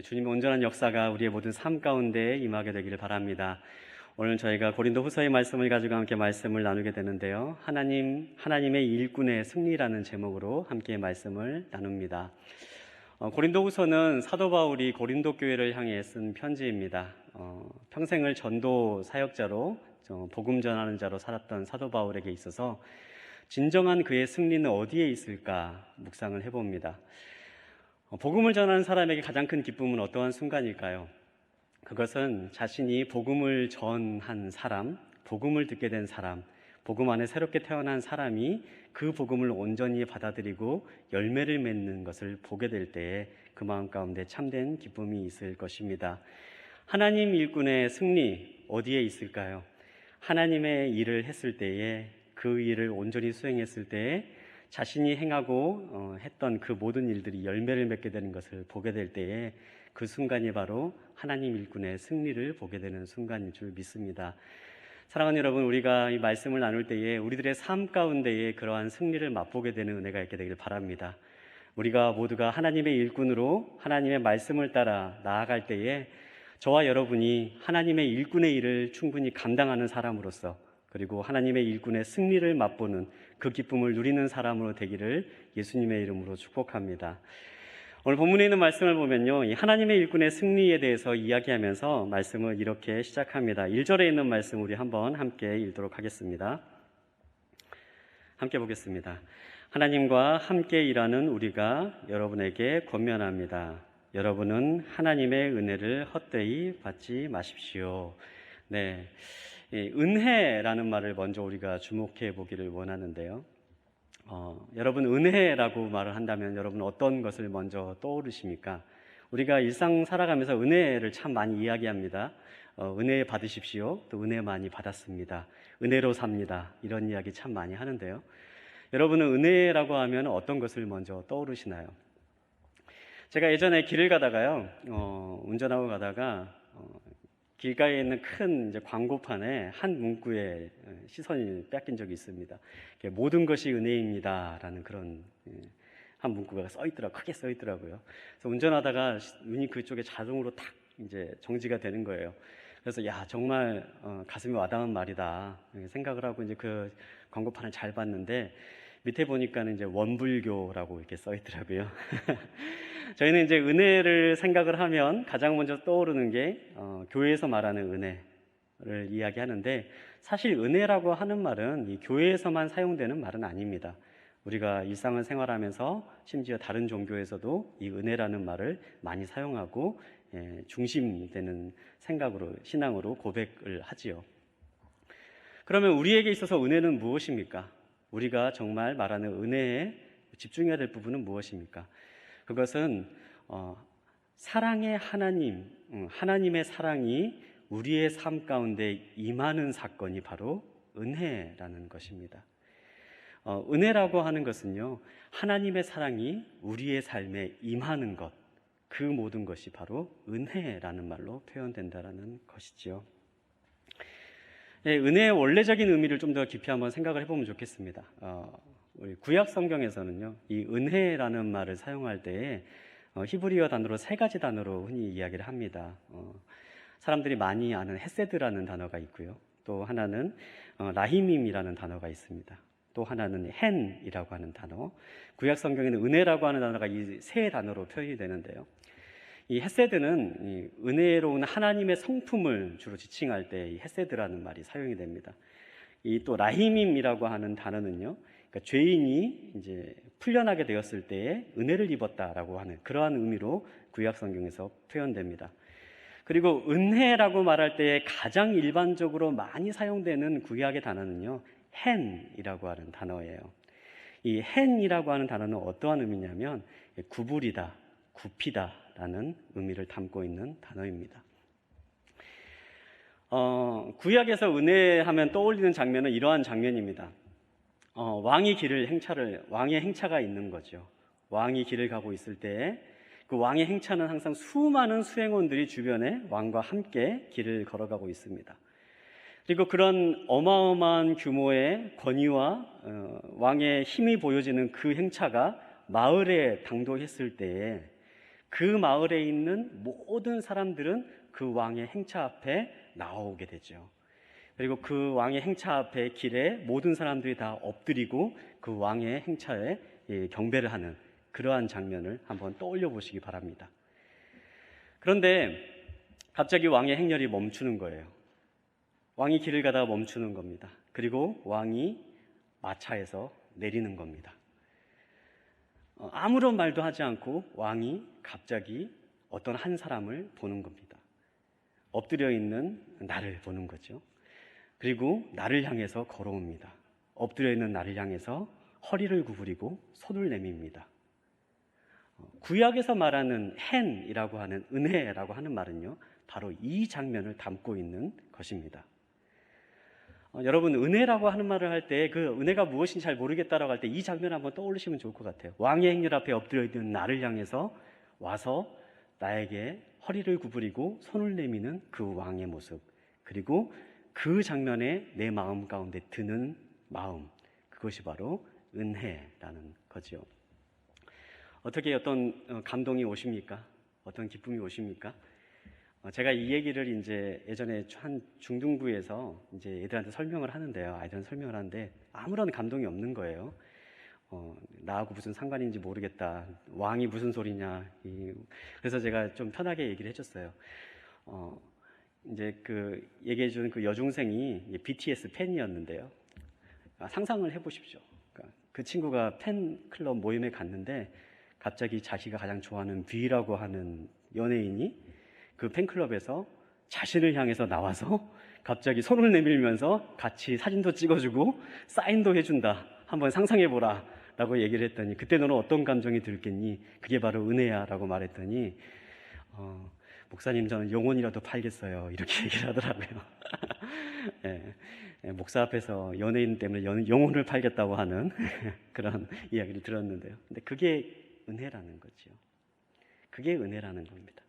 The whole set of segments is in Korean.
주님의 온전한 역사가 우리의 모든 삶 가운데 임하게 되기를 바랍니다. 오늘 저희가 고린도 후서의 말씀을 가지고 함께 말씀을 나누게 되는데요. 하나님의 일꾼의 승리라는 제목으로 함께 말씀을 나눕니다. 고린도 후서는 사도 바울이 고린도 교회를 향해 쓴 편지입니다. 평생을 전도 사역자로 복음 전하는 자로 살았던 사도 바울에게 있어서 진정한 그의 승리는 어디에 있을까 묵상을 해봅니다. 복음을 전하는 사람에게 가장 큰 기쁨은 어떠한 순간일까요? 그것은 자신이 복음을 전한 사람, 복음을 듣게 된 사람, 복음 안에 새롭게 태어난 사람이 그 복음을 온전히 받아들이고 열매를 맺는 것을 보게 될 때에 그 마음 가운데 참된 기쁨이 있을 것입니다. 하나님 일꾼의 승리 어디에 있을까요? 하나님의 일을 했을 때에, 그 일을 온전히 수행했을 때에 자신이 행하고 했던 그 모든 일들이 열매를 맺게 되는 것을 보게 될 때에 그 순간이 바로 하나님 일꾼의 승리를 보게 되는 순간인 줄 믿습니다. 사랑하는 여러분, 우리가 이 말씀을 나눌 때에 우리들의 삶 가운데에 그러한 승리를 맛보게 되는 은혜가 있게 되길 바랍니다. 우리가 모두가 하나님의 일꾼으로 하나님의 말씀을 따라 나아갈 때에 저와 여러분이 하나님의 일꾼의 일을 충분히 감당하는 사람으로서, 그리고 하나님의 일꾼의 승리를 맛보는 그 기쁨을 누리는 사람으로 되기를 예수님의 이름으로 축복합니다. 오늘 본문에 있는 말씀을 보면요, 이 하나님의 일꾼의 승리에 대해서 이야기하면서 말씀을 이렇게 시작합니다. 1절에 있는 말씀 우리 한번 함께 읽도록 하겠습니다. 함께 보겠습니다. 하나님과 함께 일하는 우리가 여러분에게 권면합니다. 여러분은 하나님의 은혜를 헛되이 받지 마십시오. 네, 은혜라는 말을 먼저 우리가 주목해 보기를 원하는데요. 여러분, 은혜라고 말을 한다면 여러분 어떤 것을 먼저 떠오르십니까? 우리가 일상 살아가면서 은혜를 참 많이 이야기합니다. 은혜 받으십시오. 또 은혜 많이 받았습니다. 은혜로 삽니다. 이런 이야기 참 많이 하는데요. 여러분은 은혜라고 하면 어떤 것을 먼저 떠오르시나요? 제가 예전에 길을 가다가요, 운전하고 가다가 길가에 있는 큰 광고판에 한 문구에 시선이 뺏긴 적이 있습니다. 모든 것이 은혜입니다라는 그런 한 문구가 크게 써 있더라고요. 그래서 운전하다가 눈이 그쪽에 자동으로 탁 정지가 되는 거예요. 그래서 야, 정말 가슴이 와닿은 말이다 생각을 하고 그 광고판을 잘 봤는데 밑에 보니까는 원불교라고 이렇게 써 있더라고요. 저희는 은혜를 생각을 하면 가장 먼저 떠오르는 게 교회에서 말하는 은혜를 이야기하는데, 사실 은혜라고 하는 말은 이 교회에서만 사용되는 말은 아닙니다. 우리가 일상을 생활하면서 심지어 다른 종교에서도 이 은혜라는 말을 많이 사용하고 중심되는 생각으로, 신앙으로 고백을 하지요. 그러면 우리에게 있어서 은혜는 무엇입니까? 우리가 정말 말하는 은혜에 집중해야 될 부분은 무엇입니까? 그것은 사랑의 하나님, 하나님의 사랑이 우리의 삶 가운데 임하는 사건이 바로 은혜라는 것입니다. 은혜라고 하는 것은요, 하나님의 사랑이 우리의 삶에 임하는 것, 그 모든 것이 바로 은혜라는 말로 표현된다는 것이지요. 은혜의 원래적인 의미를 좀 더 깊이 한번 생각을 해보면 좋겠습니다. 우리 구약 성경에서는요, 이 은혜라는 말을 사용할 때에 히브리어 단어로 3가지 단어로 흔히 이야기를 합니다. 사람들이 많이 아는 헤세드라는 단어가 있고요. 또 하나는 라히밈이라는 단어가 있습니다. 또 하나는 헨이라고 하는 단어. 구약 성경에는 은혜라고 하는 단어가 이 3단어로 표현이 되는데요. 이 헤세드는 이 은혜로운 하나님의 성품을 주로 지칭할 때 이 헤세드라는 말이 사용이 됩니다. 이 또 라히밈이라고 하는 단어는요, 그러니까 죄인이 풀려나게 되었을 때에 은혜를 입었다라고 하는 그러한 의미로 구약 성경에서 표현됩니다. 그리고 은혜라고 말할 때 가장 일반적으로 많이 사용되는 구약의 단어는요, 헨이라고 하는 단어예요. 이 헨이라고 하는 단어는 어떠한 의미냐면 구부리다, 굽히다라는 의미를 담고 있는 단어입니다. 구약에서 은혜하면 떠올리는 장면은 이러한 장면입니다. 왕의 행차가 있는 거죠. 왕이 길을 가고 있을 때 그 왕의 행차는 항상 수많은 수행원들이 주변에 왕과 함께 길을 걸어가고 있습니다. 그리고 그런 어마어마한 규모의 권위와 왕의 힘이 보여지는 그 행차가 마을에 당도했을 때에 그 마을에 있는 모든 사람들은 그 왕의 행차 앞에 나오게 되죠. 그리고 그 왕의 행차 앞에 길에 모든 사람들이 다 엎드리고 그 왕의 행차에 경배를 하는 그러한 장면을 한번 떠올려 보시기 바랍니다. 그런데 갑자기 왕의 행렬이 멈추는 거예요. 왕이 길을 가다가 멈추는 겁니다. 그리고 왕이 마차에서 내리는 겁니다. 아무런 말도 하지 않고 왕이 갑자기 어떤 한 사람을 보는 겁니다. 엎드려 있는 나를 보는 거죠. 그리고 나를 향해서 걸어옵니다. 엎드려 있는 나를 향해서 허리를 구부리고 손을 내밉니다. 구약에서 말하는 헨이라고 하는 은혜라고 하는 말은요, 바로 이 장면을 담고 있는 것입니다. 여러분, 은혜라고 하는 말을 할 때 그 은혜가 무엇인지 잘 모르겠다라고 할 때 이 장면을 한번 떠올리시면 좋을 것 같아요. 왕의 행렬 앞에 엎드려 있는 나를 향해서 와서 나에게 허리를 구부리고 손을 내미는 그 왕의 모습, 그리고 그 장면에 내 마음 가운데 드는 마음, 그것이 바로 은혜라는 거죠. 어떻게 어떤 감동이 오십니까? 어떤 기쁨이 오십니까? 제가 이 얘기를 이제 예전에 한 중등부에서 이제 애들한테 설명을 하는데요. 아이들한테 설명을 하는데 아무런 감동이 없는 거예요. 나하고 무슨 상관인지 모르겠다. 왕이 무슨 소리냐. 그래서 제가 좀 편하게 얘기를 해줬어요. 이제 그 얘기해준 그 여중생이 BTS 팬이었는데요. 상상을 해보십시오. 그러니까 그 친구가 팬클럽 모임에 갔는데 갑자기 자기가 가장 좋아하는 V라고 하는 연예인이 그 팬클럽에서 자신을 향해서 나와서 갑자기 손을 내밀면서 같이 사진도 찍어주고 사인도 해준다. 한번 상상해보라 라고 얘기를 했더니, 그때 너는 어떤 감정이 들겠니? 그게 바로 은혜야 라고 말했더니 목사님, 저는 영혼이라도 팔겠어요, 이렇게 얘기를 하더라고요. 목사 앞에서 연예인 때문에 영혼을 팔겠다고 하는 그런 이야기를 들었는데요. 근데 그게 은혜라는 거죠. 그게 은혜라는 겁니다.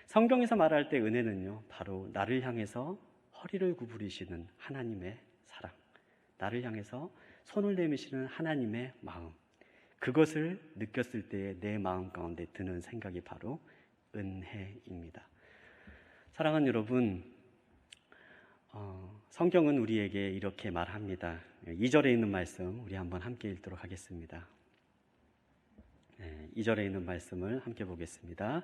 성경에서 말할 때 은혜는요, 바로 나를 향해서 허리를 구부리시는 하나님의 사랑, 나를 향해서 손을 내미시는 하나님의 마음, 그것을 느꼈을 때의 내 마음 가운데 드는 생각이 바로 은혜입니다. 사랑하는 여러분, 성경은 우리에게 이렇게 말합니다. 2절에 있는 말씀 우리 한번 함께 읽도록 하겠습니다. 2절에 있는 말씀을 함께 보겠습니다.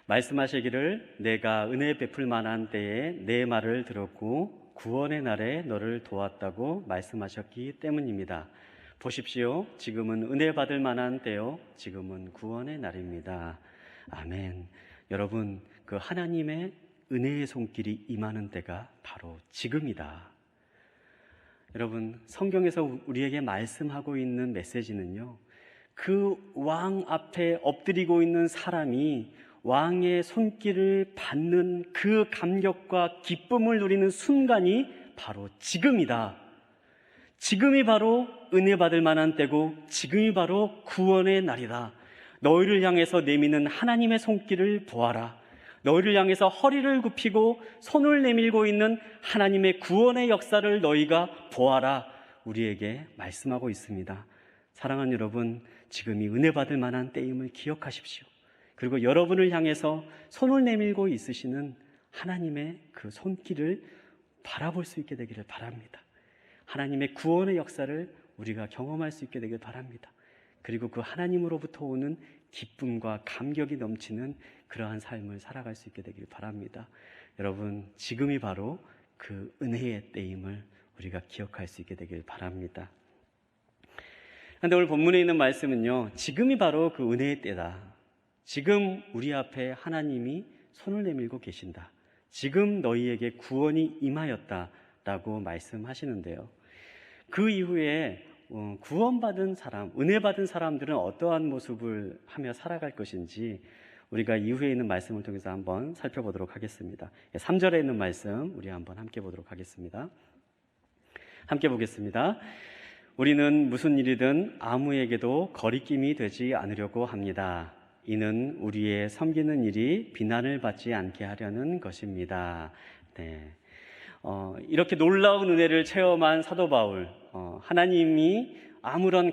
말씀하시기를 내가 은혜 베풀 만한 때에 내 말을 들었고 구원의 날에 너를 도왔다고 말씀하셨기 때문입니다. 보십시오. 지금은 은혜 받을 만한 때요, 지금은 구원의 날입니다. 아멘. 여러분, 그 하나님의 은혜의 손길이 임하는 때가 바로 지금이다. 여러분, 성경에서 우리에게 말씀하고 있는 메시지는요, 그 왕 앞에 엎드리고 있는 사람이 왕의 손길을 받는 그 감격과 기쁨을 누리는 순간이 바로 지금이다. 지금이 바로 은혜 받을 만한 때고 지금이 바로 구원의 날이다. 너희를 향해서 내미는 하나님의 손길을 보아라. 너희를 향해서 허리를 굽히고 손을 내밀고 있는 하나님의 구원의 역사를 너희가 보아라. 우리에게 말씀하고 있습니다. 사랑하는 여러분, 지금이 은혜 받을 만한 때임을 기억하십시오. 그리고 여러분을 향해서 손을 내밀고 있으시는 하나님의 그 손길을 바라볼 수 있게 되기를 바랍니다. 하나님의 구원의 역사를 우리가 경험할 수 있게 되길 바랍니다. 그리고 그 하나님으로부터 오는 기쁨과 감격이 넘치는 그러한 삶을 살아갈 수 있게 되길 바랍니다. 여러분, 지금이 바로 그 은혜의 때임을 우리가 기억할 수 있게 되길 바랍니다. 그런데 오늘 본문에 있는 말씀은요, 지금이 바로 그 은혜의 때다. 지금 우리 앞에 하나님이 손을 내밀고 계신다. 지금 너희에게 구원이 임하였다라고 말씀하시는데요. 그 이후에 구원받은 사람, 은혜 받은 사람들은 어떠한 모습을 하며 살아갈 것인지 우리가 이후에 있는 말씀을 통해서 한번 살펴보도록 하겠습니다. 3절에 있는 말씀 우리 한번 함께 보도록 하겠습니다. 함께 보겠습니다. 우리는 무슨 일이든 아무에게도 거리낌이 되지 않으려고 합니다. 이는 우리의 섬기는 일이 비난을 받지 않게 하려는 것입니다. 네. 이렇게 놀라운 은혜를 체험한 사도 바울, 하나님이 아무런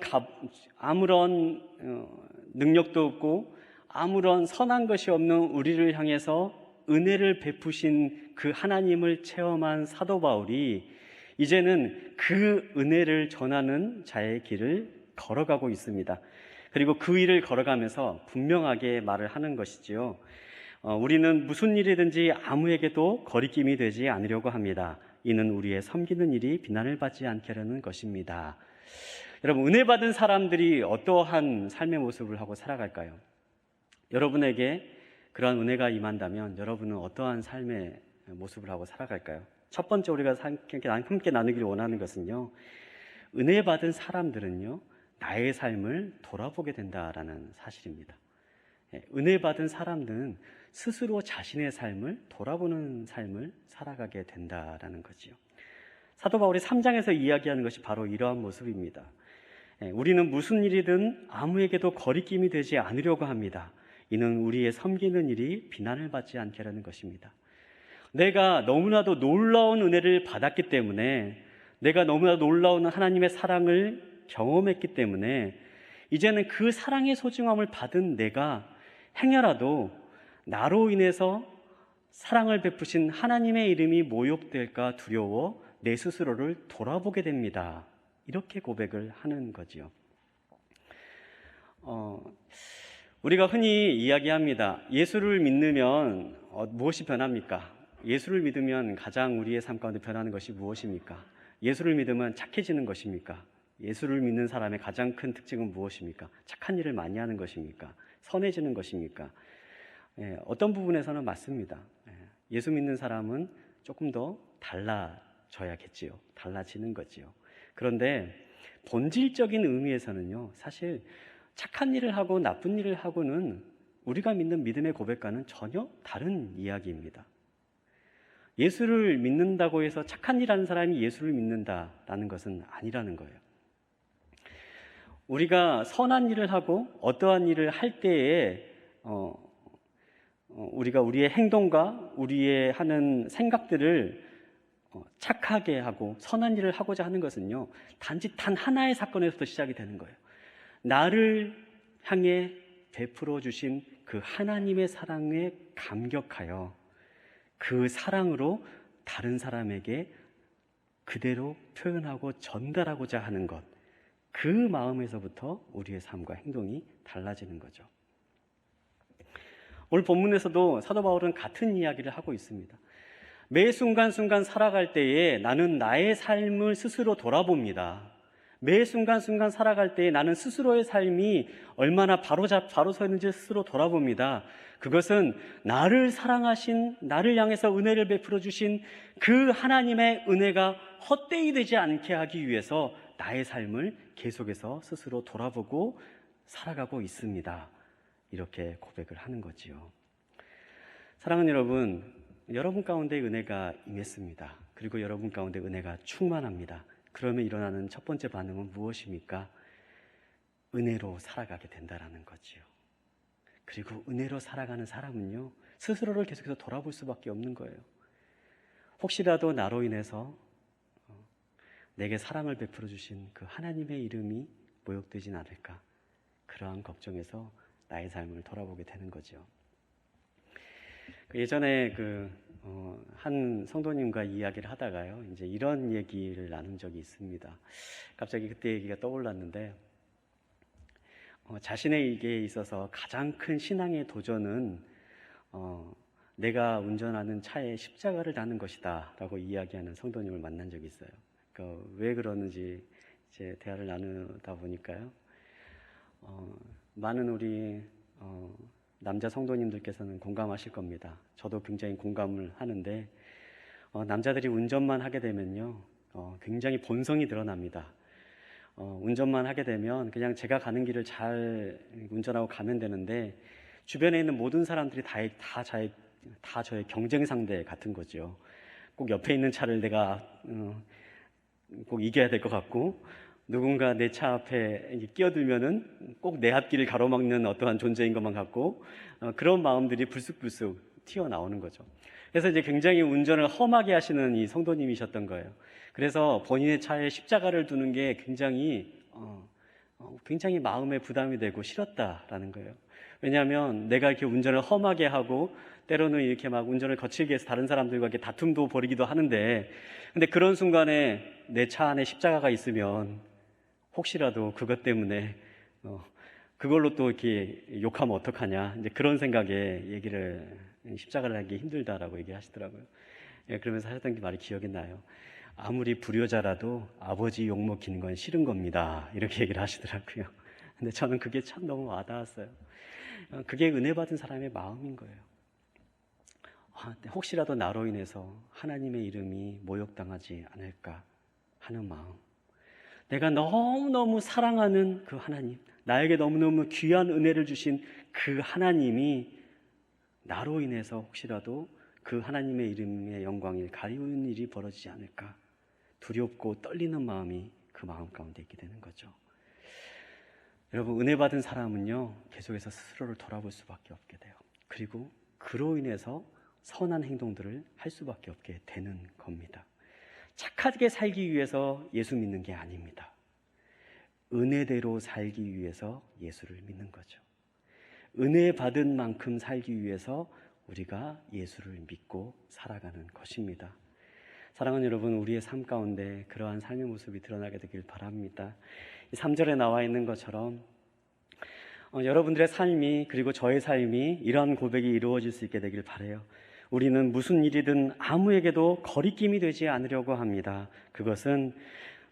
능력도 없고 아무런 선한 것이 없는 우리를 향해서 은혜를 베푸신 그 하나님을 체험한 사도 바울이 이제는 그 은혜를 전하는 자의 길을 걸어가고 있습니다. 그리고 그 일을 걸어가면서 분명하게 말을 하는 것이지요. 우리는 무슨 일이든지 아무에게도 거리낌이 되지 않으려고 합니다. 이는 우리의 섬기는 일이 비난을 받지 않게 하려는 것입니다. 여러분, 은혜 받은 사람들이 어떠한 삶의 모습을 하고 살아갈까요? 여러분에게 그러한 은혜가 임한다면 여러분은 어떠한 삶의 모습을 하고 살아갈까요? 첫 번째 우리가 함께 나누기를 원하는 것은요, 은혜 받은 사람들은요, 나의 삶을 돌아보게 된다라는 사실입니다. 은혜 받은 사람들은 스스로 자신의 삶을 돌아보는 삶을 살아가게 된다라는 거지요. 사도 바울이 3장에서 이야기하는 것이 바로 이러한 모습입니다. 우리는 무슨 일이든 아무에게도 거리낌이 되지 않으려고 합니다. 이는 우리의 섬기는 일이 비난을 받지 않게 하려는 것입니다. 내가 너무나도 놀라운 은혜를 받았기 때문에, 내가 너무나 놀라운 하나님의 사랑을 경험했기 때문에 이제는 그 사랑의 소중함을 받은 내가 행여라도 나로 인해서 사랑을 베푸신 하나님의 이름이 모욕될까 두려워 내 스스로를 돌아보게 됩니다. 이렇게 고백을 하는 거지요. 우리가 흔히 이야기합니다. 예수를 믿으면 무엇이 변합니까? 예수를 믿으면 가장 우리의 삶 가운데 변하는 것이 무엇입니까? 예수를 믿으면 착해지는 것입니까? 예수를 믿는 사람의 가장 큰 특징은 무엇입니까? 착한 일을 많이 하는 것입니까? 선해지는 것입니까? 어떤 부분에서는 맞습니다. 예수 믿는 사람은 조금 더 달라져야겠지요. 달라지는 거지요. 그런데 본질적인 의미에서는요, 사실 착한 일을 하고 나쁜 일을 하고는 우리가 믿는 믿음의 고백과는 전혀 다른 이야기입니다. 예수를 믿는다고 해서 착한 일 하는 사람이 예수를 믿는다라는 것은 아니라는 거예요. 우리가 선한 일을 하고 어떠한 일을 할 때에 우리가 우리의 행동과 우리의 하는 생각들을 착하게 하고 선한 일을 하고자 하는 것은요, 단지 단 하나의 사건에서부터 시작이 되는 거예요. 나를 향해 베풀어 주신 그 하나님의 사랑에 감격하여 그 사랑으로 다른 사람에게 그대로 표현하고 전달하고자 하는 것, 그 마음에서부터 우리의 삶과 행동이 달라지는 거죠. 오늘 본문에서도 사도 바울은 같은 이야기를 하고 있습니다. 매 순간순간 살아갈 때에 나는 나의 삶을 스스로 돌아봅니다. 매 순간순간 살아갈 때에 나는 스스로의 삶이 얼마나 바로 서 있는지 스스로 돌아봅니다. 그것은 나를 사랑하신, 나를 향해서 은혜를 베풀어 주신 그 하나님의 은혜가 헛되이 되지 않게 하기 위해서 나의 삶을 계속해서 스스로 돌아보고 살아가고 있습니다. 이렇게 고백을 하는 거지요. 사랑하는 여러분, 여러분 가운데 은혜가 임했습니다. 그리고 여러분 가운데 은혜가 충만합니다. 그러면 일어나는 첫 번째 반응은 무엇입니까? 은혜로 살아가게 된다라는 거지요. 그리고 은혜로 살아가는 사람은요, 스스로를 계속해서 돌아볼 수밖에 없는 거예요. 혹시라도 나로 인해서 내게 사랑을 베풀어 주신 그 하나님의 이름이 모욕되진 않을까, 그러한 걱정에서 나의 삶을 돌아보게 되는 거죠. 예전에 한 성도님과 이야기를 하다가요, 이제 이런 얘기를 나눈 적이 있습니다. 갑자기 그때 얘기가 떠올랐는데, 자신에게 있어서 가장 큰 신앙의 도전은 내가 운전하는 차에 십자가를 다는 것이다 라고 이야기하는 성도님을 만난 적이 있어요. 왜 그러는지 이제 대화를 나누다 보니까요, 많은 우리 남자 성도님들께서는 공감하실 겁니다. 저도 굉장히 공감을 하는데, 남자들이 운전만 하게 되면요, 굉장히 본성이 드러납니다. 운전만 하게 되면 그냥 제가 가는 길을 잘 운전하고 가면 되는데, 주변에 있는 모든 사람들이 다 저의 경쟁 상대 같은 거죠. 꼭 옆에 있는 차를 내가 꼭 이겨야 될 것 같고, 누군가 내 차 앞에 끼어들면은 꼭 내 앞길을 가로막는 어떠한 존재인 것만 같고, 그런 마음들이 불쑥불쑥 튀어나오는 거죠. 그래서 이제 굉장히 운전을 험하게 하시는 이 성도님이셨던 거예요. 그래서 본인의 차에 십자가를 두는 게 굉장히 마음에 부담이 되고 싫었다라는 거예요. 왜냐하면 내가 이렇게 운전을 험하게 하고 때로는 이렇게 막 운전을 거칠게 해서 다른 사람들과 이렇게 다툼도 벌이기도 하는데, 근데 그런 순간에 내 차 안에 십자가가 있으면 혹시라도 그것 때문에 그걸로 또 이렇게 욕하면 어떡하냐, 이제 그런 생각에 십자가를 하기 힘들다라고 얘기하시더라고요. 예, 그러면서 하셨던 게 말이 기억이 나요. 아무리 불효자라도 아버지 욕 먹히는 건 싫은 겁니다, 이렇게 얘기를 하시더라고요. 근데 저는 그게 참 너무 와닿았어요. 그게 은혜 받은 사람의 마음인 거예요. 혹시라도 나로 인해서 하나님의 이름이 모욕당하지 않을까 하는 마음. 내가 너무너무 사랑하는 그 하나님, 나에게 너무너무 귀한 은혜를 주신 그 하나님이 나로 인해서 혹시라도 그 하나님의 이름의 영광을 가리우는 일이 벌어지지 않을까 두렵고 떨리는 마음이 그 마음 가운데 있게 되는 거죠. 여러분, 은혜 받은 사람은요, 계속해서 스스로를 돌아볼 수밖에 없게 돼요. 그리고 그로 인해서 선한 행동들을 할 수밖에 없게 되는 겁니다. 착하게 살기 위해서 예수 믿는 게 아닙니다. 은혜대로 살기 위해서 예수를 믿는 거죠. 은혜 받은 만큼 살기 위해서 우리가 예수를 믿고 살아가는 것입니다. 사랑하는 여러분, 우리의 삶 가운데 그러한 삶의 모습이 드러나게 되길 바랍니다. 3절에 나와 있는 것처럼 여러분들의 삶이, 그리고 저의 삶이 이러한 고백이 이루어질 수 있게 되길 바라요. 우리는 무슨 일이든 아무에게도 거리낌이 되지 않으려고 합니다. 그것은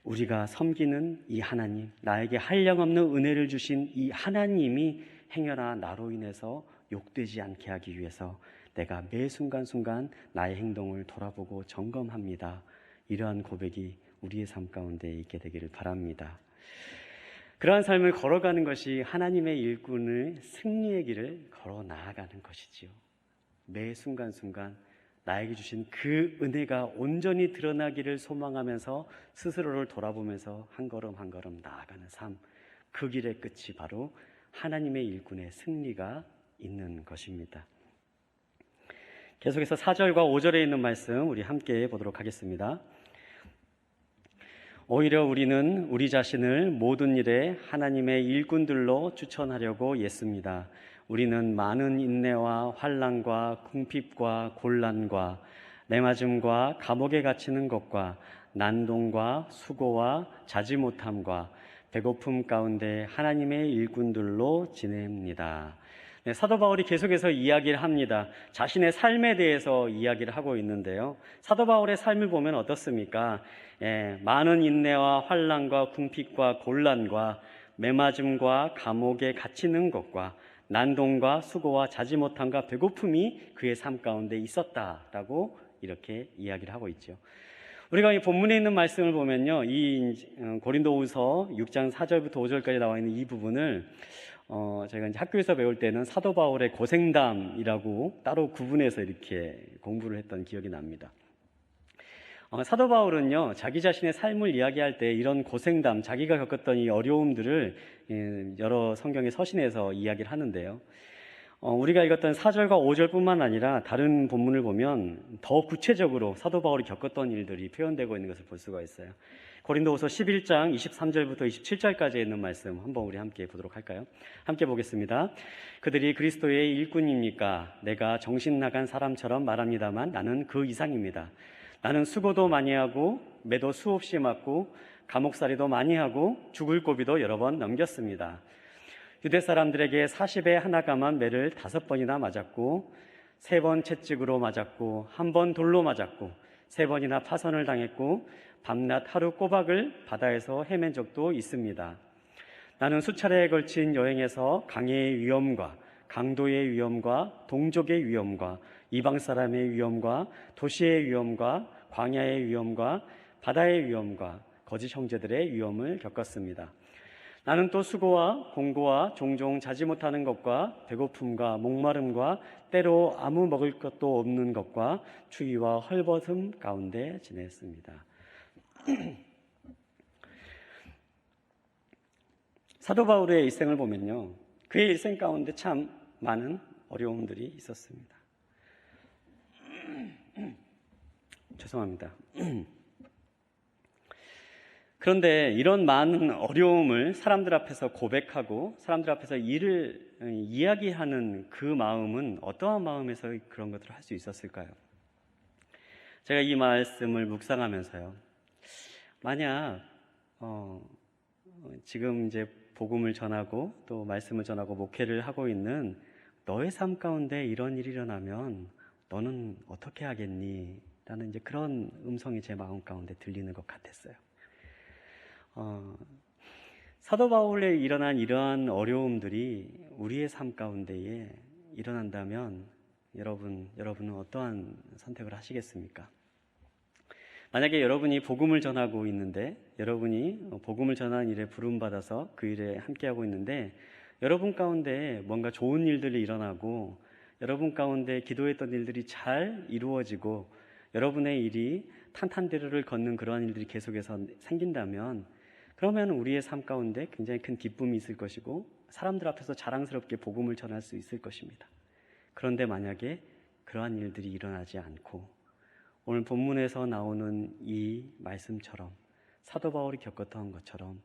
우리가 섬기는 이 하나님, 나에게 한량없는 은혜를 주신 이 하나님이 행여나 나로 인해서 욕되지 않게 하기 위해서 내가 매 순간순간 나의 행동을 돌아보고 점검합니다. 이러한 고백이 우리의 삶 가운데 있게 되기를 바랍니다. 그러한 삶을 걸어가는 것이 하나님의 일꾼을 승리의 길을 걸어 나아가는 것이지요. 매 순간순간 나에게 주신 그 은혜가 온전히 드러나기를 소망하면서 스스로를 돌아보면서 한 걸음 한 걸음 나아가는 삶, 그 길의 끝이 바로 하나님의 일꾼의 승리가 있는 것입니다. 계속해서 4절과 5절에 있는 말씀 우리 함께 보도록 하겠습니다. 오히려 우리는 우리 자신을 모든 일에 하나님의 일꾼들로 추천하려고 애씁니다. 우리는 많은 인내와 환난과 궁핍과 곤란과 매맞음과 감옥에 갇히는 것과 난동과 수고와 자지 못함과 배고픔 가운데 하나님의 일꾼들로 지냅니다. 네, 사도 바울이 계속해서 이야기를 합니다. 자신의 삶에 대해서 이야기를 하고 있는데요. 사도 바울의 삶을 보면 어떻습니까? 많은 인내와 환난과 궁핍과 곤란과 매맞음과 감옥에 갇히는 것과 난동과 수고와 자지 못함과 배고픔이 그의 삶 가운데 있었다라고 이렇게 이야기를 하고 있죠. 우리가 이 본문에 있는 말씀을 보면요, 이 고린도후서 6장 4절부터 5절까지 나와 있는 이 부분을 저희가 이제 학교에서 배울 때는 사도 바울의 고생담이라고 따로 구분해서 이렇게 공부를 했던 기억이 납니다. 사도 바울은요, 자기 자신의 삶을 이야기할 때 이런 고생담, 자기가 겪었던 이 어려움들을 여러 성경의 서신에서 이야기를 하는데요. 우리가 읽었던 4절과 5절뿐만 아니라 다른 본문을 보면 더 구체적으로 사도 바울이 겪었던 일들이 표현되고 있는 것을 볼 수가 있어요. 고린도후서 11장 23절부터 27절까지 있는 말씀 한번 우리 함께 보도록 할까요? 함께 보겠습니다. 그들이 그리스도의 일꾼입니까? 내가 정신 나간 사람처럼 말합니다만 나는 그 이상입니다. 나는 수고도 많이 하고 매도 수없이 맞고 감옥살이도 많이 하고 죽을 고비도 여러 번 넘겼습니다. 유대 사람들에게 40에 하나 감한 매를 5번이나 맞았고 3번 채찍으로 맞았고 1번 돌로 맞았고 3번이나 파선을 당했고 밤낮 하루 꼬박을 바다에서 헤맨 적도 있습니다. 나는 수차례에 걸친 여행에서 강해의 위험과 강도의 위험과 동족의 위험과 이방 사람의 위험과 도시의 위험과 광야의 위험과 바다의 위험과 거짓 형제들의 위험을 겪었습니다. 나는 또 수고와 공고와 종종 자지 못하는 것과 배고픔과 목마름과 때로 아무 먹을 것도 없는 것과 추위와 헐벗음 가운데 지냈습니다. 사도 바울의 일생을 보면요, 그의 일생 가운데 참 많은 어려움들이 있었습니다. 죄송합니다. 그런데 이런 많은 어려움을 사람들 앞에서 고백하고 사람들 앞에서 일을 이야기하는 그 마음은 어떠한 마음에서 그런 것들을 할 수 있었을까요? 제가 이 말씀을 묵상하면서요, 만약 지금 이제 복음을 전하고 또 말씀을 전하고 목회를 하고 있는 너의 삶 가운데 이런 일이 일어나면 너는 어떻게 하겠니? 라는 이제 그런 음성이 제 마음 가운데 들리는 것 같았어요. 사도 바울에 일어난 이러한 어려움들이 우리의 삶 가운데에 일어난다면 여러분은 어떠한 선택을 하시겠습니까? 만약에 여러분이 복음을 전하고 있는데, 여러분이 복음을 전하는 일에 부름받아서 그 일에 함께하고 있는데, 여러분 가운데 뭔가 좋은 일들이 일어나고 여러분 가운데 기도했던 일들이 잘 이루어지고 여러분의 일이 탄탄대로를 걷는 그러한 일들이 계속해서 생긴다면, 그러면 우리의 삶 가운데 굉장히 큰 기쁨이 있을 것이고 사람들 앞에서 자랑스럽게 복음을 전할 수 있을 것입니다. 그런데 만약에 그러한 일들이 일어나지 않고 오늘 본문에서 나오는 이 말씀처럼 사도 바울이 겪었던 것처럼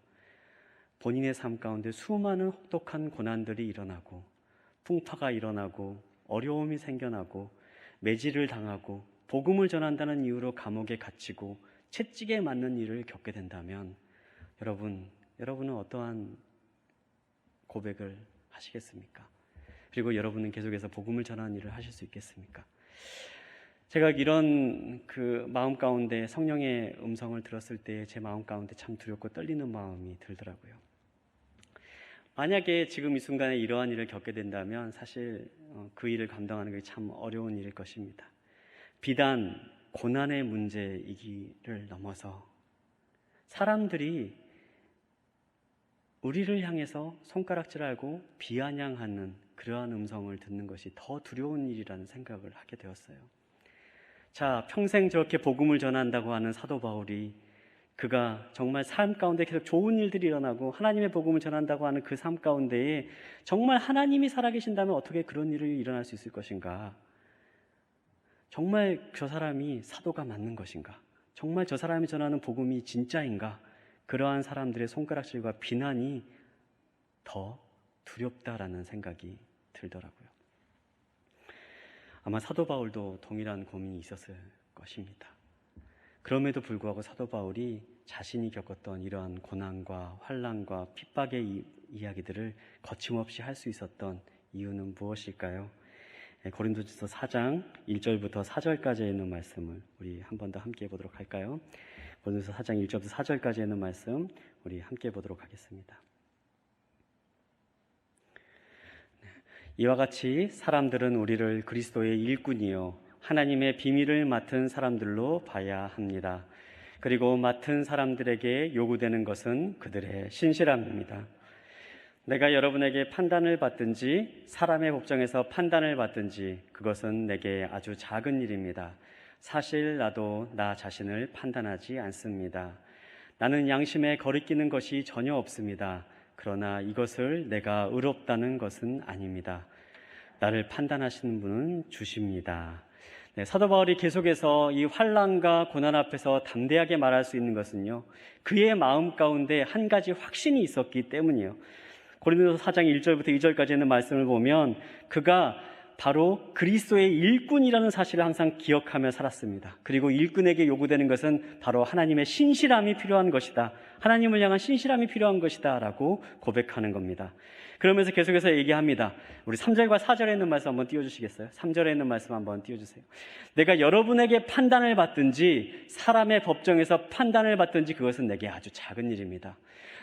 본인의 삶 가운데 수많은 혹독한 고난들이 일어나고 풍파가 일어나고 어려움이 생겨나고 매질을 당하고 복음을 전한다는 이유로 감옥에 갇히고 채찍에 맞는 일을 겪게 된다면 여러분은 어떠한 고백을 하시겠습니까? 그리고 여러분은 계속해서 복음을 전하는 일을 하실 수 있겠습니까? 제가 이런 그 마음 가운데 성령의 음성을 들었을 때 제 마음 가운데 참 두렵고 떨리는 마음이 들더라고요. 만약에 지금 이 순간에 이러한 일을 겪게 된다면 사실 그 일을 감당하는 게 참 어려운 일일 것입니다. 비단 고난의 문제이기를 넘어서 사람들이 우리를 향해서 손가락질하고 비아냥하는 그러한 음성을 듣는 것이 더 두려운 일이라는 생각을 하게 되었어요. 자, 평생 저렇게 복음을 전한다고 하는 사도 바울이 그가 정말 삶 가운데 계속 좋은 일들이 일어나고 하나님의 복음을 전한다고 하는 그 삶 가운데에 정말 하나님이 살아계신다면 어떻게 그런 일이 일어날 수 있을 것인가? 정말 저 사람이 사도가 맞는 것인가? 정말 저 사람이 전하는 복음이 진짜인가? 그러한 사람들의 손가락질과 비난이 더 두렵다라는 생각이 들더라고요. 아마 사도 바울도 동일한 고민이 있었을 것입니다. 그럼에도 불구하고 사도 바울이 자신이 겪었던 이러한 고난과 환난과 핍박의 이야기들을 거침없이 할 수 있었던 이유는 무엇일까요? 고린도전서 4장 1절부터 4절까지 있는 말씀을 우리 한 번 더 함께 보도록 할까요? 고린도전서 4장 1절부터 4절까지 있는 말씀 우리 함께 보도록 하겠습니다. 이와 같이 사람들은 우리를 그리스도의 일꾼이요 하나님의 비밀을 맡은 사람들로 봐야 합니다. 그리고 맡은 사람들에게 요구되는 것은 그들의 신실함입니다. 내가 여러분에게 판단을 받든지 사람의 법정에서 판단을 받든지 그것은 내게 아주 작은 일입니다. 사실 나도 나 자신을 판단하지 않습니다. 나는 양심에 거리끼는 것이 전혀 없습니다. 그러나 이것을 내가 의롭다는 것은 아닙니다. 나를 판단하시는 분은 주십니다. 사도 바울이 계속해서 이 환난과 고난 앞에서 담대하게 말할 수 있는 것은요, 그의 마음 가운데 한 가지 확신이 있었기 때문이에요. 고린도서 4장 1절부터 2절까지 있는 말씀을 보면 그가 바로 그리스도의 일꾼이라는 사실을 항상 기억하며 살았습니다. 그리고 일꾼에게 요구되는 것은 바로 하나님의 신실함이 필요한 것이다. 하나님을 향한 신실함이 필요한 것이다 라고 고백하는 겁니다. 그러면서 계속해서 얘기합니다. 우리 3절과 4절에 있는 말씀 한번 띄워주시겠어요? 3절에 있는 말씀 한번 띄워주세요. 내가 여러분에게 판단을 받든지 사람의 법정에서 판단을 받든지 그것은 내게 아주 작은 일입니다.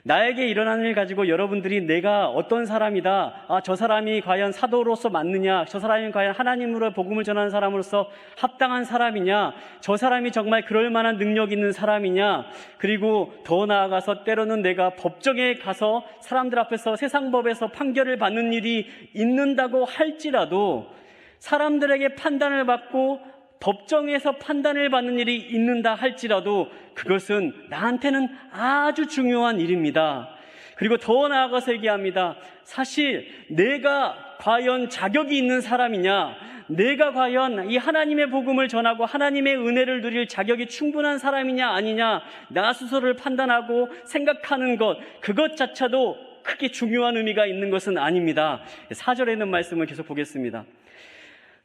나에게 일어나는 일 가지고 여러분들이 내가 어떤 사람이다, 저 사람이 과연 사도로서 맞느냐, 저 사람이 과연 하나님으로 복음을 전하는 사람으로서 합당한 사람이냐, 저 사람이 정말 그럴 만한 능력 있는 사람이냐, 그리고 더 나아가서 때로는 내가 법정에 가서 사람들 앞에서 세상 법에서 판결을 받는 일이 있는다고 할지라도 사람들에게 판단을 받고 법정에서 판단을 받는 일이 있는다 할지라도 그것은 나한테는 아주 중요한 일입니다. 그리고 더 나아가서 얘기합니다. 사실 내가 과연 자격이 있는 사람이냐? 내가 과연 이 하나님의 복음을 전하고 하나님의 은혜를 누릴 자격이 충분한 사람이냐 아니냐? 나 스스로를 판단하고 생각하는 것, 그것 자체도 크게 중요한 의미가 있는 것은 아닙니다. 4절에 있는 말씀을 계속 보겠습니다.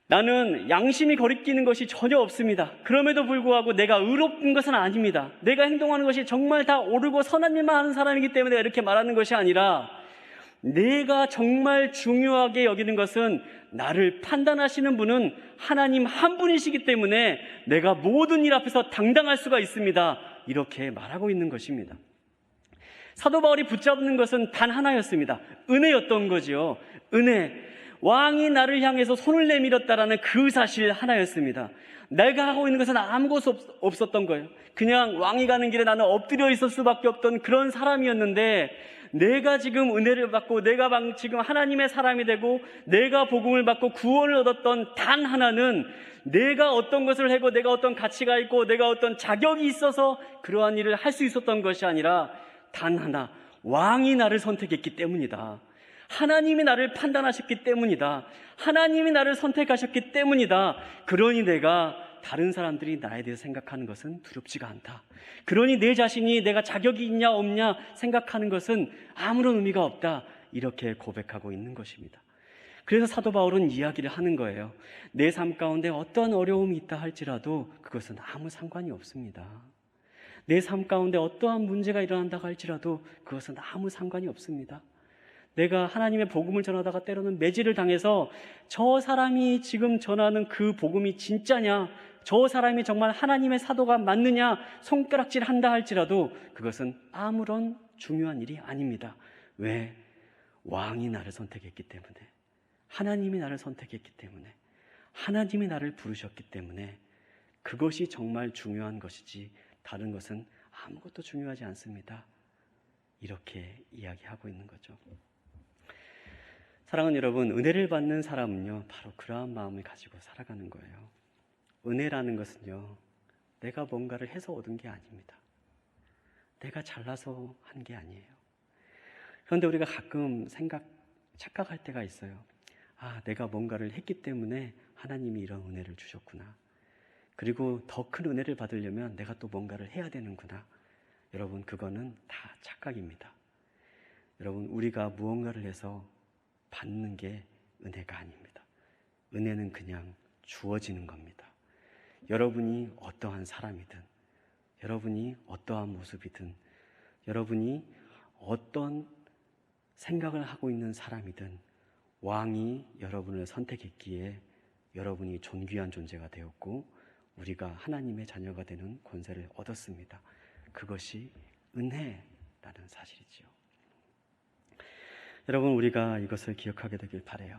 나는 양심이 거리끼는 것이 전혀 없습니다. 그럼에도 불구하고 내가 의롭은 것은 아닙니다. 내가 행동하는 것이 정말 다 옳고 선한 일만 하는 사람이기 때문에 이렇게 말하는 것이 아니라, 내가 정말 중요하게 여기는 것은 나를 판단하시는 분은 하나님 한 분이시기 때문에 내가 모든 일 앞에서 당당할 수가 있습니다. 이렇게 말하고 있는 것입니다. 사도 바울이 붙잡는 것은 단 하나였습니다. 은혜였던 거지요. 은혜. 왕이 나를 향해서 손을 내밀었다라는 그 사실 하나였습니다. 내가 하고 있는 것은 아무것도 없었던 거예요. 그냥 왕이 가는 길에 나는 엎드려 있을 수밖에 없던 그런 사람이었는데, 내가 지금 은혜를 받고 내가 지금 하나님의 사람이 되고 내가 복음을 받고 구원을 얻었던 단 하나는, 내가 어떤 것을 하고 내가 어떤 가치가 있고 내가 어떤 자격이 있어서 그러한 일을 할 수 있었던 것이 아니라 단 하나, 왕이 나를 선택했기 때문이다. 하나님이 나를 판단하셨기 때문이다. 하나님이 나를 선택하셨기 때문이다. 그러니 내가 다른 사람들이 나에 대해서 생각하는 것은 두렵지가 않다. 그러니 내 자신이 내가 자격이 있냐 없냐 생각하는 것은 아무런 의미가 없다. 이렇게 고백하고 있는 것입니다. 그래서 사도 바울은 이야기를 하는 거예요. 내 삶 가운데 어떤 어려움이 있다 할지라도 그것은 아무 상관이 없습니다. 내 삶 가운데 어떠한 문제가 일어난다 할지라도 그것은 아무 상관이 없습니다. 내가 하나님의 복음을 전하다가 때로는 매질을 당해서 저 사람이 지금 전하는 그 복음이 진짜냐, 저 사람이 정말 하나님의 사도가 맞느냐 손가락질 한다 할지라도 그것은 아무런 중요한 일이 아닙니다. 왜? 왕이 나를 선택했기 때문에, 하나님이 나를 선택했기 때문에, 하나님이 나를 부르셨기 때문에 그것이 정말 중요한 것이지 다른 것은 아무것도 중요하지 않습니다. 이렇게 이야기하고 있는 거죠. 사랑하는 여러분, 은혜를 받는 사람은요, 바로 그러한 마음을 가지고 살아가는 거예요. 은혜라는 것은요, 내가 뭔가를 해서 얻은 게 아닙니다. 내가 잘나서 한 게 아니에요. 그런데 우리가 가끔 착각할 때가 있어요. 아, 내가 뭔가를 했기 때문에 하나님이 이런 은혜를 주셨구나. 그리고 더 큰 은혜를 받으려면 내가 또 뭔가를 해야 되는구나. 여러분, 그거는 다 착각입니다. 여러분, 우리가 무언가를 해서 받는 게 은혜가 아닙니다. 은혜는 그냥 주어지는 겁니다. 여러분이 어떠한 사람이든, 여러분이 어떠한 모습이든, 여러분이 어떤 생각을 하고 있는 사람이든 왕이 여러분을 선택했기에 여러분이 존귀한 존재가 되었고 우리가 하나님의 자녀가 되는 권세를 얻었습니다. 그것이 은혜라는 사실이지요. 여러분, 우리가 이것을 기억하게 되길 바라요.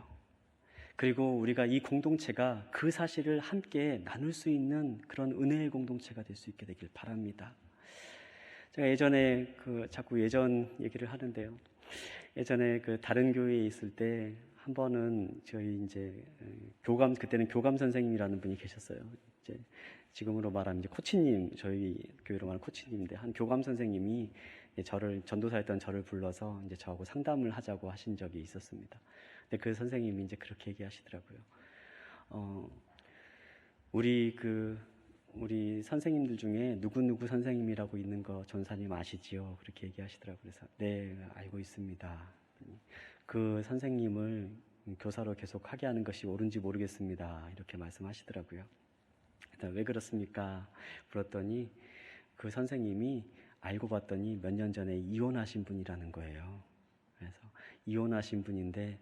그리고 우리가 이 공동체가 그 사실을 함께 나눌 수 있는 그런 은혜의 공동체가 될 수 있게 되길 바랍니다. 제가 예전에 자꾸 예전 얘기를 하는데요. 예전에 다른 교회에 있을 때 한 번은 저희 그때는 교감 선생님이라는 분이 계셨어요. 지금으로 말하면 코치님, 저희 교회로 말하면 코치님인데 한 교감 선생님이 전도사였던 저를 불러서 저하고 상담을 하자고 하신 적이 있었습니다. 근데 그 선생님이 그렇게 얘기하시더라고요. 우리 선생님들 중에 누구 선생님이라고 있는 거 전사님 아시지요? 그렇게 얘기하시더라고요. 그래서 네, 알고 있습니다. 그 선생님을 교사로 계속 하게 하는 것이 옳은지 모르겠습니다. 이렇게 말씀하시더라고요. 왜 그렇습니까? 물었더니 그 선생님이 알고 봤더니 몇 년 전에 이혼하신 분이라는 거예요. 그래서 이혼하신 분인데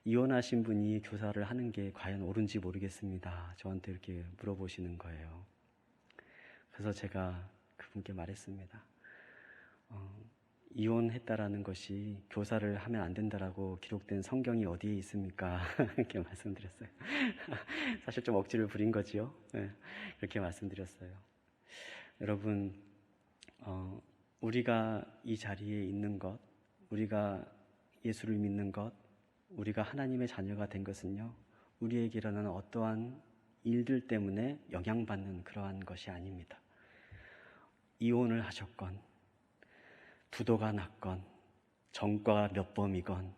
이혼하신 분이 교사를 하는 게 과연 옳은지 모르겠습니다. 저한테 이렇게 물어보시는 거예요. 그래서 제가 그분께 말했습니다. 이혼했다라는 것이 교사를 하면 안 된다라고 기록된 성경이 어디에 있습니까? 이렇게 말씀드렸어요. 사실 좀 억지를 부린 거지요. 네, 이렇게 말씀드렸어요. 여러분, 우리가 이 자리에 있는 것, 우리가 예수를 믿는 것, 우리가 하나님의 자녀가 된 것은요, 우리에게 일어나는 어떠한 일들 때문에 영향받는 그러한 것이 아닙니다. 이혼을 하셨건, 부도가 났건, 전과가 몇 범이건,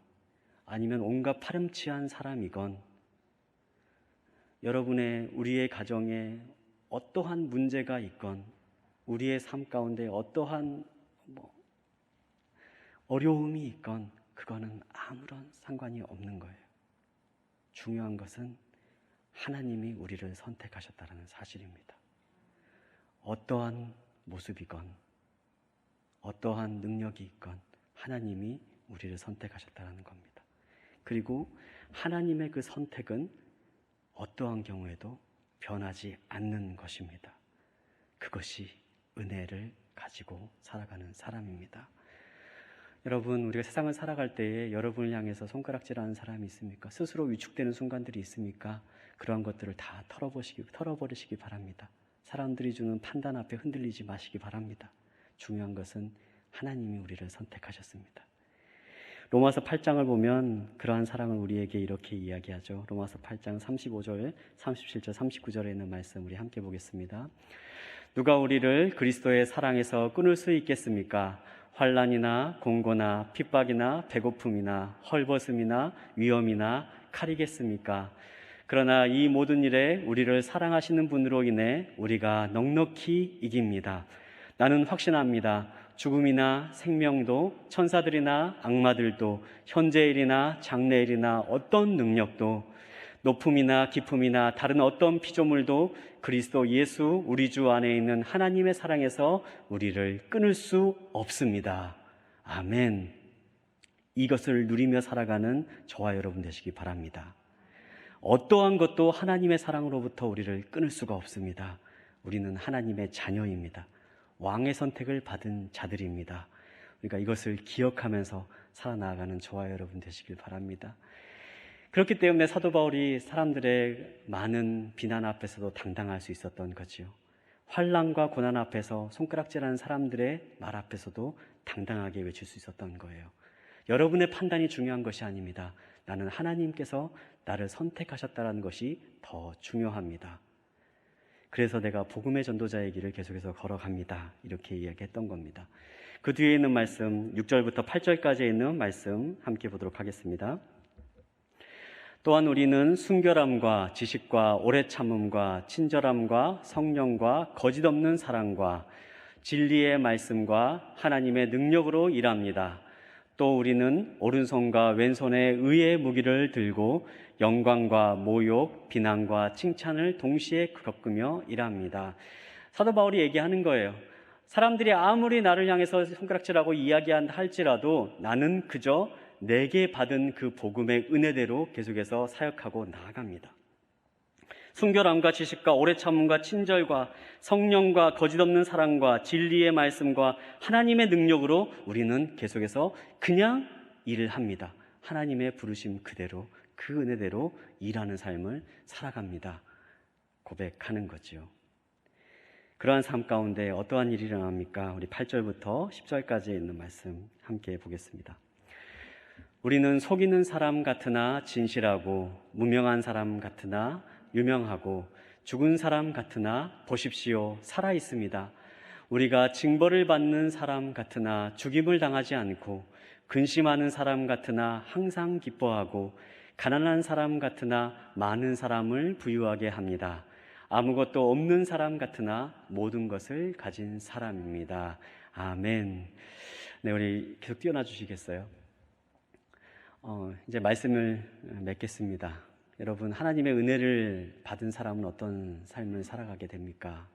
아니면 온갖 파렴치한 사람이건, 우리의 가정에 어떠한 문제가 있건, 우리의 삶 가운데 어떠한 어려움이 있건 그거는 아무런 상관이 없는 거예요. 중요한 것은 하나님이 우리를 선택하셨다는 사실입니다. 어떠한 모습이건 어떠한 능력이 있건 하나님이 우리를 선택하셨다는 겁니다. 그리고 하나님의 그 선택은 어떠한 경우에도 변하지 않는 것입니다. 그것이 은혜를 가지고 살아가는 사람입니다. 여러분, 우리가 세상을 살아갈 때에 여러분을 향해서 손가락질하는 사람이 있습니까? 스스로 위축되는 순간들이 있습니까? 그러한 것들을 다 털어버리시기 바랍니다. 사람들이 주는 판단 앞에 흔들리지 마시기 바랍니다. 중요한 것은 하나님이 우리를 선택하셨습니다. 로마서 8장을 보면 그러한 사랑을 우리에게 이렇게 이야기하죠. 로마서 8장 35절, 37절, 39절에 있는 말씀 우리 함께 보겠습니다. 누가 우리를 그리스도의 사랑에서 끊을 수 있겠습니까? 환난이나 공고나 핍박이나 배고픔이나 헐벗음이나 위험이나 칼이겠습니까? 그러나 이 모든 일에 우리를 사랑하시는 분으로 인해 우리가 넉넉히 이깁니다. 나는 확신합니다. 죽음이나 생명도, 천사들이나 악마들도, 현재일이나 장래일이나 어떤 능력도, 높음이나 깊음이나 다른 어떤 피조물도 그리스도 예수 우리 주 안에 있는 하나님의 사랑에서 우리를 끊을 수 없습니다. 아멘. 이것을 누리며 살아가는 저와 여러분 되시기 바랍니다. 어떠한 것도 하나님의 사랑으로부터 우리를 끊을 수가 없습니다. 우리는 하나님의 자녀입니다. 왕의 선택을 받은 자들입니다. 우리가 이것을 기억하면서 살아나가는 저와 여러분 되시길 바랍니다. 그렇기 때문에 사도 바울이 사람들의 많은 비난 앞에서도 당당할 수 있었던 거지요. 환난과 고난 앞에서 손가락질하는 사람들의 말 앞에서도 당당하게 외칠 수 있었던 거예요. 여러분의 판단이 중요한 것이 아닙니다. 나는 하나님께서 나를 선택하셨다는 것이 더 중요합니다. 그래서 내가 복음의 전도자의 길을 계속해서 걸어갑니다. 이렇게 이야기했던 겁니다. 그 뒤에 있는 말씀 6절부터 8절까지 있는 말씀 함께 보도록 하겠습니다. 또한 우리는 순결함과 지식과 오래 참음과 친절함과 성령과 거짓 없는 사랑과 진리의 말씀과 하나님의 능력으로 일합니다. 또 우리는 오른손과 왼손에 의의 무기를 들고 영광과 모욕, 비난과 칭찬을 동시에 겪으며 일합니다. 사도 바울이 얘기하는 거예요. 사람들이 아무리 나를 향해서 손가락질하고 이야기할지라도 나는 그저 내게 받은 그 복음의 은혜대로 계속해서 사역하고 나아갑니다. 순결함과 지식과 오래 참음과 친절과 성령과 거짓 없는 사랑과 진리의 말씀과 하나님의 능력으로 우리는 계속해서 그냥 일을 합니다. 하나님의 부르심 그대로 그 은혜대로 일하는 삶을 살아갑니다. 고백하는 거지요. 그러한 삶 가운데 어떠한 일이 일어납니까? 우리 8절부터 10절까지 있는 말씀 함께 보겠습니다. 우리는 속이는 사람 같으나 진실하고 무명한 사람 같으나 유명하고 죽은 사람 같으나 보십시오 살아 있습니다. 우리가 징벌을 받는 사람 같으나 죽임을 당하지 않고 근심하는 사람 같으나 항상 기뻐하고 가난한 사람 같으나 많은 사람을 부유하게 합니다. 아무것도 없는 사람 같으나 모든 것을 가진 사람입니다. 아멘. 네, 우리 계속 뛰어나 주시겠어요? 이제 말씀을 맺겠습니다. 여러분, 하나님의 은혜를 받은 사람은 어떤 삶을 살아가게 됩니까?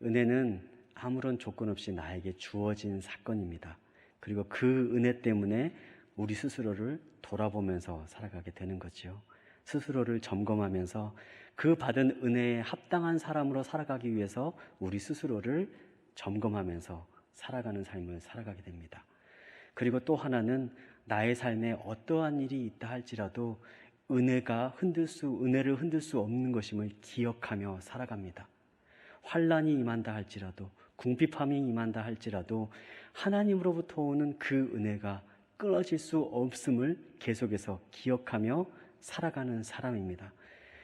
은혜는 아무런 조건 없이 나에게 주어진 사건입니다. 그리고 그 은혜 때문에 우리 스스로를 돌아보면서 살아가게 되는 거죠. 스스로를 점검하면서 그 받은 은혜에 합당한 사람으로 살아가기 위해서 우리 스스로를 점검하면서 살아가는 삶을 살아가게 됩니다. 그리고 또 하나는 나의 삶에 어떠한 일이 있다 할지라도 은혜를 흔들 수 없는 것임을 기억하며 살아갑니다. 환난이 임한다 할지라도 궁핍함이 임한다 할지라도 하나님으로부터 오는 그 은혜가 끊어질 수 없음을 계속해서 기억하며 살아가는 사람입니다.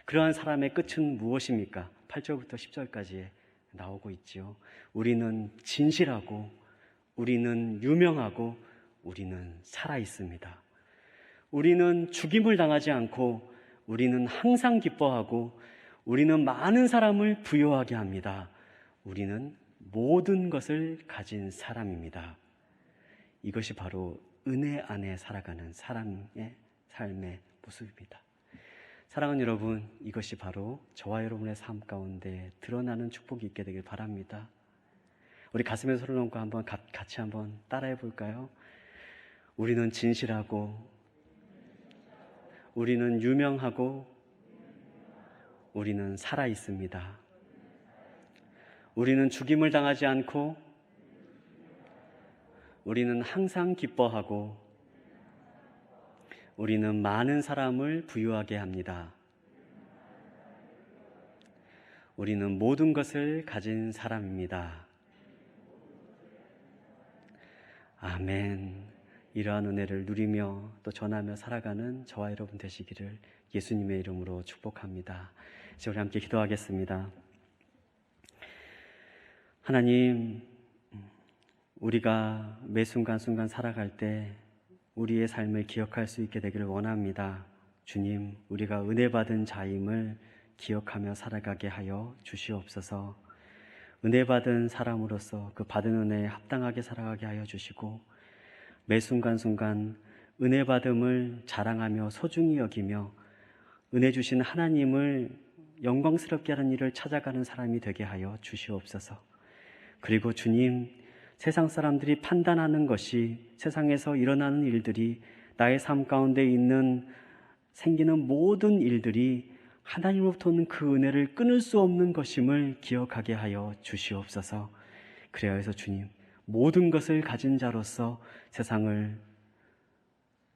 그러한 사람의 끝은 무엇입니까? 8절부터 10절까지 나오고 있지요. 우리는 진실하고 우리는 유명하고 우리는 살아 있습니다. 우리는 죽임을 당하지 않고 우리는 항상 기뻐하고 우리는 많은 사람을 부유하게 합니다. 우리는 모든 것을 가진 사람입니다. 이것이 바로 은혜 안에 살아가는 사람의 삶의 모습입니다. 사랑하는 여러분, 이것이 바로 저와 여러분의 삶 가운데 드러나는 축복이 있게 되길 바랍니다. 우리 가슴에 손을 얹고 같이 한번 따라해 볼까요? 우리는 진실하고, 우리는 유명하고, 우리는 살아 있습니다. 우리는 죽임을 당하지 않고, 우리는 항상 기뻐하고, 우리는 많은 사람을 부유하게 합니다. 우리는 모든 것을 가진 사람입니다. 아멘. 이러한 은혜를 누리며 또 전하며 살아가는 저와 여러분 되시기를 예수님의 이름으로 축복합니다. 이제 우리 함께 기도하겠습니다. 하나님, 우리가 매 순간순간 살아갈 때 우리의 삶을 기억할 수 있게 되기를 원합니다. 주님, 우리가 은혜 받은 자임을 기억하며 살아가게 하여 주시옵소서. 은혜 받은 사람으로서 그 받은 은혜에 합당하게 살아가게 하여 주시고, 매 순간순간 은혜 받음을 자랑하며 소중히 여기며 은혜 주신 하나님을 영광스럽게 하는 일을 찾아가는 사람이 되게 하여 주시옵소서. 그리고 주님, 세상 사람들이 판단하는 것이, 세상에서 일어나는 일들이, 나의 삶 가운데 생기는 모든 일들이 하나님으로부터 그 은혜를 끊을 수 없는 것임을 기억하게 하여 주시옵소서. 그래야 해서 주님, 모든 것을 가진 자로서 세상을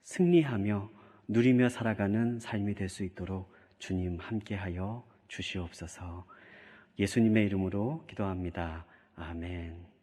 승리하며 누리며 살아가는 삶이 될 수 있도록 주님 함께하여 주시옵소서. 예수님의 이름으로 기도합니다. 아멘.